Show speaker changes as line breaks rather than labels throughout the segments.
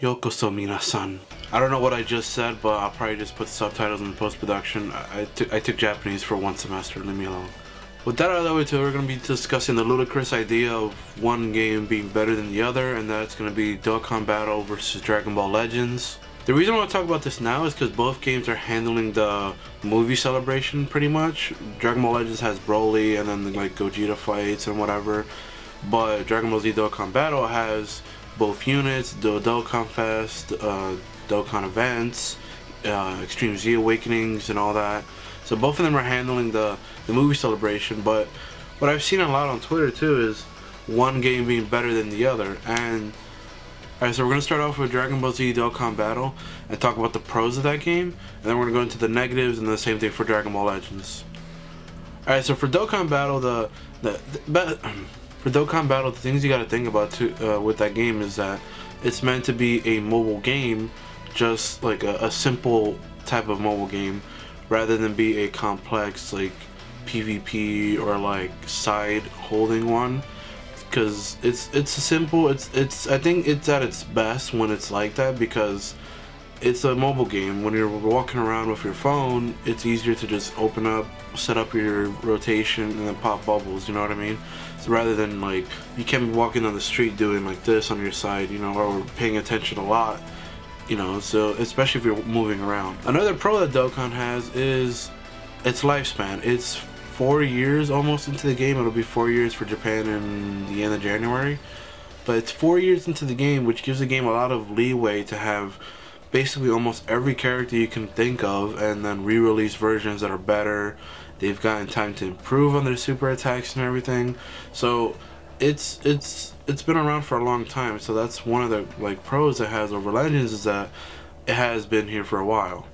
Yokoso minasan. I don't know what I just said, but I'll probably just put subtitles in post-production. I took Japanese for 1 semester, leave me alone. With that out of the way too, we're going to be discussing the ludicrous idea of one game being better than the other, and that's going to be Dokkan Battle versus Dragon Ball Legends. The reason I want to talk about this now is because both games are handling the movie celebration pretty much. Dragon Ball Legends has Broly and then like Gogeta fights and whatever, but Dragon Ball Z Dokkan Battle has both units, the Dokkan Fest, Dokkan events, Extreme Z Awakenings and all that. So both of them are handling the movie celebration, but what I've seen a lot on Twitter too is one game being better than the other. And alright, so we're going to start off with Dragon Ball Z Dokkan Battle and talk about the pros of that game, and then we're going to go into the negatives, and the same thing for Dragon Ball Legends. Alright, so for Dokkan Battle, for Dokkan Battle, the things you got to think about too, with that game is that it's meant to be a mobile game, just like a simple type of mobile game, rather than be a complex like PvP or like side holding one. Because it's a simple, I think it's at its best when it's like that, because it's a mobile game. When you're walking around with your phone, it's easier to just open up, set up your rotation, and then pop bubbles, you know what I mean? So rather than like, you can't be walking on the street doing like this on your side, you know, or paying attention a lot, you know, so especially if you're moving around. Another pro that Dokkan has is its lifespan. It's 4 years almost into the game. It'll be 4 years for Japan in the end of January, but it's 4 years into the game, which gives the game a lot of leeway to have basically almost every character you can think of, and then re-release versions that are better. They've gotten time to improve on their super attacks and everything, so it's been around for a long time. So that's one of the like pros it has over Legends, is that it has been here for a while.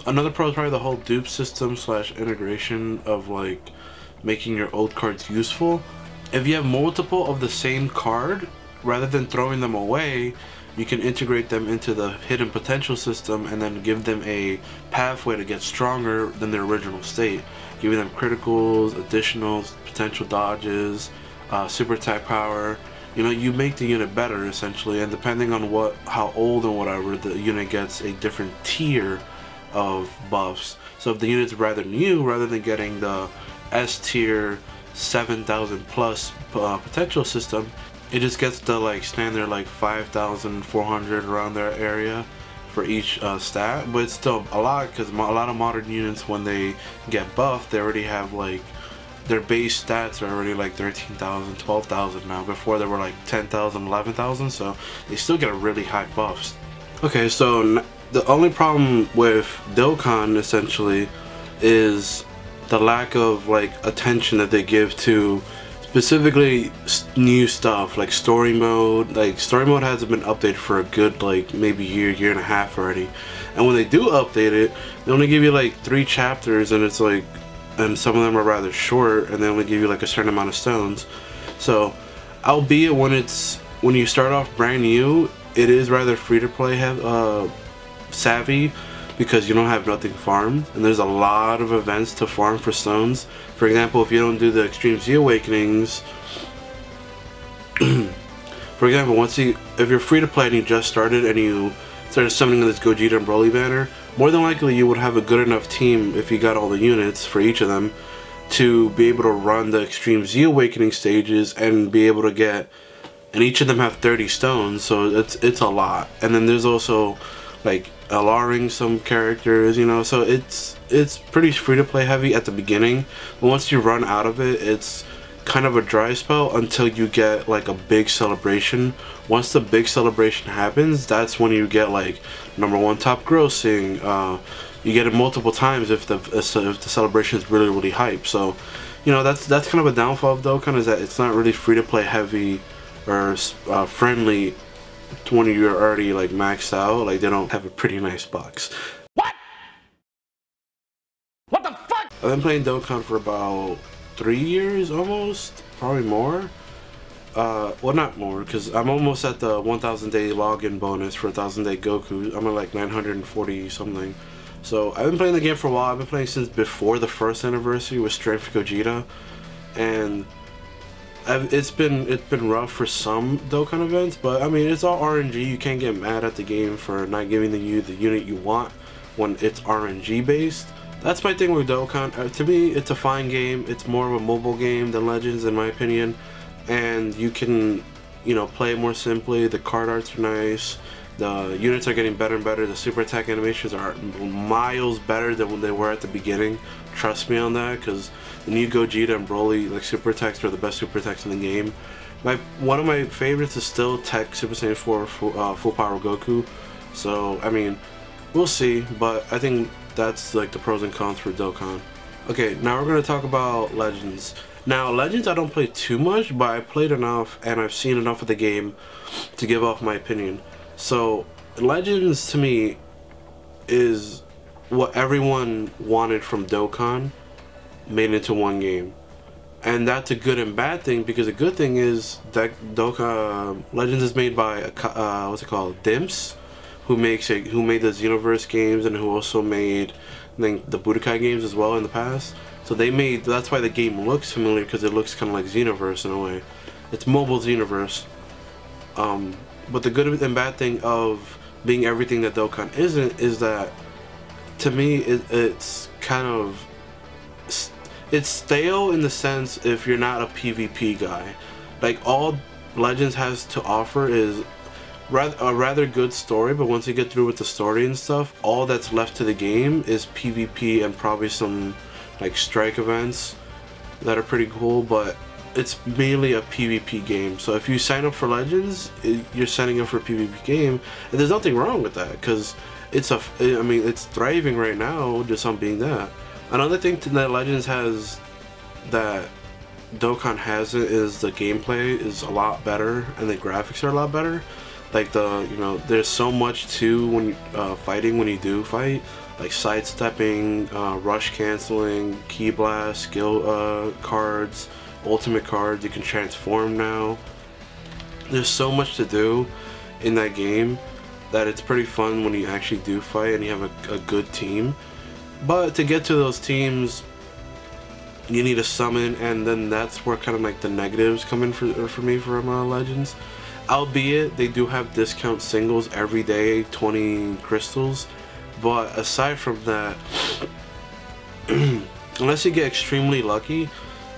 Another pro is probably the whole dupe system / integration of like making your old cards useful. If you have multiple of the same card, rather than throwing them away, you can integrate them into the hidden potential system and then give them a pathway to get stronger than their original state, giving them criticals, additionals, potential dodges, super attack power. You know, you make the unit better essentially, and depending on how old and whatever, the unit gets a different tier of buffs. So if the unit's rather new, rather than getting the S tier 7,000 plus potential system, it just gets the like standard like 5,400 around their area for each stat. But it's still a lot, because a lot of modern units, when they get buffed, they already have like their base stats are already like 13,000, 12,000 now. Before they were like 10,000, 11,000, so they still get really high buffs. Okay, so the only problem with Dokkan essentially is the lack of like attention that they give to specifically new stuff like story mode. Like story mode hasn't been updated for a good like maybe year and a half already, and when they do update it, they only give you like 3 chapters, and it's like, and some of them are rather short, and they only give you like a certain amount of stones. So albeit when you start off brand new, it is rather free to play savvy, because you don't have nothing farmed, and there's a lot of events to farm for stones. For example, if you don't do the Extreme Z Awakenings, for example, if you're free to play and you just started and you started summoning this Gogeta and Broly banner, more than likely you would have a good enough team, if you got all the units for each of them, to be able to run the Extreme Z Awakening stages and be able to get, and each of them have 30 stones, so it's a lot. And then there's also like LRing some characters, you know, so it's pretty free to play heavy at the beginning, but once you run out of it, it's kind of a dry spell until you get like a big celebration. Once the big celebration happens, that's when you get like #1 top grossing. You get it multiple times if the celebration is really hype. So, you know, that's kind of a downfall of Dokkan, is that it's not really free to play heavy or friendly when you're already like maxed out. Like, they don't have a pretty nice box. What the fuck? I've been playing Dokkan for about 3 years almost, probably more. Well, not more, because I'm almost at the 1,000 day login bonus for 1,000 day Goku. I'm at like 940 something. So I've been playing the game for a while. I've been playing since before the first anniversary with Strength Gogeta, and It's been rough for some Dokkan events, but I mean it's all RNG. You can't get mad at the game for not giving you the unit you want when it's RNG based. That's my thing with Dokkan. To me, it's a fine game. It's more of a mobile game than Legends, in my opinion, and you can, you know, play it more simply. The card arts are nice. The units are getting better and better. The super attack animations are miles better than when they were at the beginning. Trust me on that, because the new Gogeta and Broly, like, super attacks are the best super attacks in the game. One of my favorites is still Tech Super Saiyan 4 full power Goku. So I mean, we'll see, but I think that's like the pros and cons for Dokkan. Okay, now we're gonna talk about Legends. Now, Legends I don't play too much, but I played enough and I've seen enough of the game to give off my opinion. So Legends to me is what everyone wanted from Dokkan made into one game, and that's a good and bad thing, because the good thing is that Dokkan Legends is made by what's it called, Dimps, who made the Xenoverse games and who also made, I think, the Budokai games as well in the past. So that's why the game looks familiar, because it looks kind of like Xenoverse in a way. It's mobile Xenoverse. But the good and bad thing of being everything that Dokkan isn't is that, to me, it's kind of, it's stale in the sense if you're not a PvP guy. Like, all Legends has to offer is a rather good story, but once you get through with the story and stuff, all that's left to the game is PvP and probably some like strike events that are pretty cool, but it's mainly a PvP game. So if you sign up for Legends, you're signing up for a PvP game, and there's nothing wrong with that, because I mean, it's thriving right now just on being that. Another thing that Legends has that Dokkan hasn't is the gameplay is a lot better and the graphics are a lot better. Like, you know, there's so much to when you fighting, when you do fight, like sidestepping, rush canceling, key blast, skill cards, ultimate cards. You can transform now. There's so much to do in that game that it's pretty fun when you actually do fight and you have a good team. But to get to those teams, you need a summon, and then that's where kind of like the negatives come in for me from Legends. Albeit they do have discount singles every day, 20 crystals, but aside from that, unless you get extremely lucky,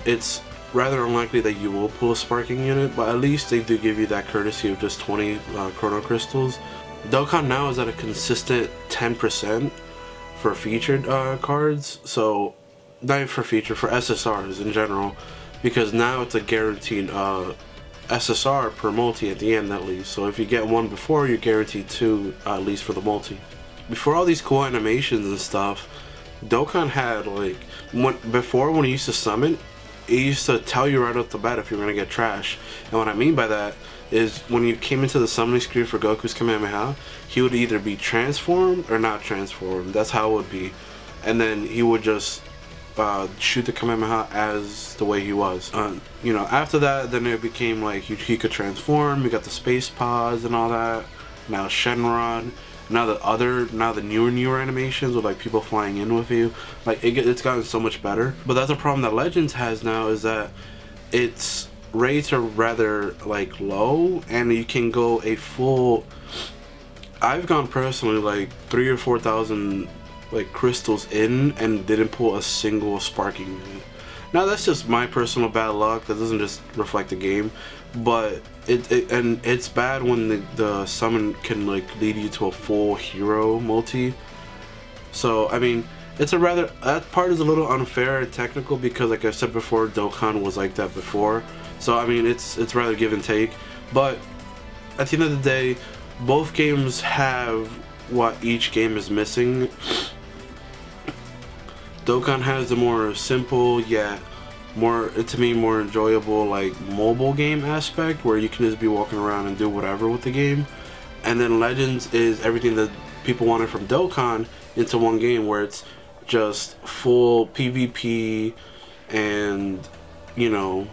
it's rather unlikely that you will pull a sparking unit, but at least they do give you that courtesy of just 20 chrono crystals. Dokkan now is at a consistent 10% for featured cards, so not even for featured, for SSRs in general, because now it's a guaranteed SSR per multi at the end at least. So if you get one before, you're guaranteed two at least for the multi. Before all these cool animations and stuff, Dokkan had like, before when he used to summon, it used to tell you right off the bat if you're gonna get trash. And what I mean by that is when you came into the summoning screen for Goku's Kamehameha, he would either be transformed or not transformed. That's how it would be. And then he would just shoot the Kamehameha as the way he was. You know, after that, then it became like he could transform. We got the space pods and all that. Now Shenron. Now the newer animations with like people flying in with you. Like it's gotten so much better. But that's a problem that Legends has now, is that its rates are rather like low, and you can go a full. I've gone personally like 3,000 or 4,000 like crystals in and didn't pull a single sparking unit. Now that's just my personal bad luck. That doesn't just reflect the game, but it's bad when the summon can like lead you to a full hero multi. So I mean, that part is a little unfair and technical, because like I said before, Dokkan was like that before. So I mean, it's rather give and take. But at the end of the day, both games have what each game is missing. Dokkan has the more simple yet more, to me, more enjoyable like mobile game aspect, where you can just be walking around and do whatever with the game. And then Legends is everything that people wanted from Dokkan into one game, where it's just full PvP and, you know,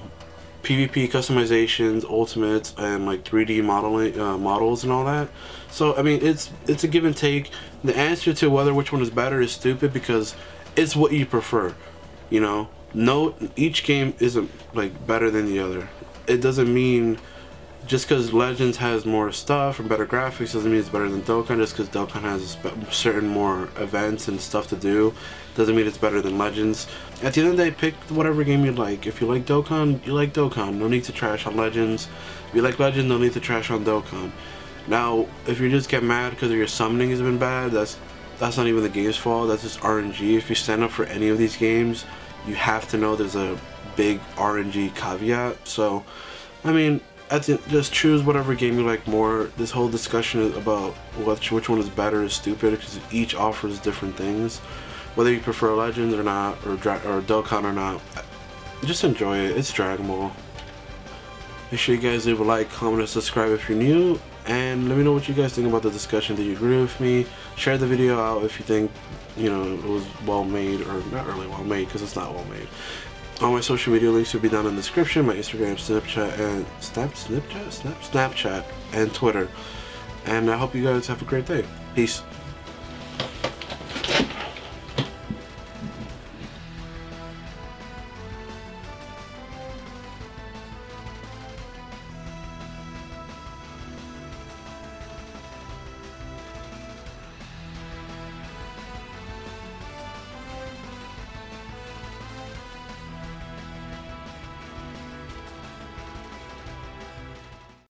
PvP customizations, ultimates, and like 3D modeling models and all that. So I mean, it's a give and take. The answer to which one is better is stupid, because it's what you prefer, you know. No, each game isn't like better than the other. It doesn't mean just because Legends has more stuff and better graphics doesn't mean it's better than Dokkan. Just because Dokkan has certain more events and stuff to do doesn't mean it's better than Legends. At the end of the day, pick whatever game you like. If you like Dokkan, you like Dokkan. No need to trash on Legends. If you like Legends, no need to trash on Dokkan. Now, if you just get mad because your summoning has been bad, that's not even the game's fault. That's just RNG. If you stand up for any of these games, you have to know there's a big RNG caveat. So, I mean, just choose whatever game you like more. This whole discussion about which one is better is stupid because each offers different things. Whether you prefer Legends or not, or Dokkan or not, just enjoy it. It's Dragon Ball. Make sure you guys leave a like, comment, and subscribe if you're new. And let me know what you guys think about the discussion. Do you agree with me? Share the video out if you think, you know, it was well made, or not really well made because it's not well made. All my social media links will be down in the description. My Instagram, Snapchat, and Snapchat, and Twitter. And I hope you guys have a great day. Peace.